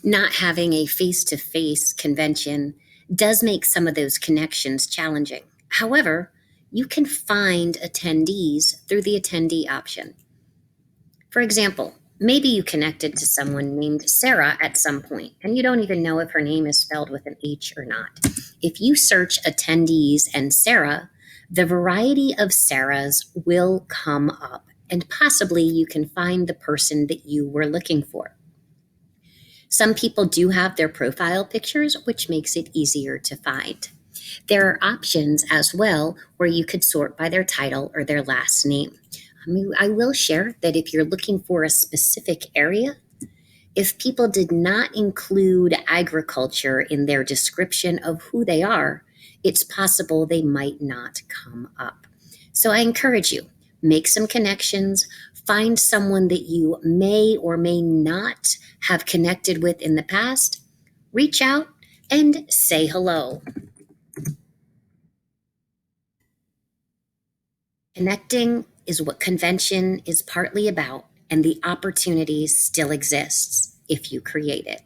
Not having a face-to-face convention does make some of those connections challenging. However, you can find attendees through the attendee option. For example, maybe you connected to someone named Sarah at some point, and you don't even know if her name is spelled with an H or not. If you search attendees and Sarah, the variety of Sarahs will come up, and possibly you can find the person that you were looking for. Some people do have their profile pictures, which makes it easier to find. There are options as well where you could sort by their title or their last name. I will share that if you're looking for a specific area, if people did not include agriculture in their description of who they are, it's possible they might not come up. So I encourage you, make some connections, find someone that you may or may not have connected with in the past, reach out and say hello. Connecting is what convention is partly about, and the opportunities still exists if you create it.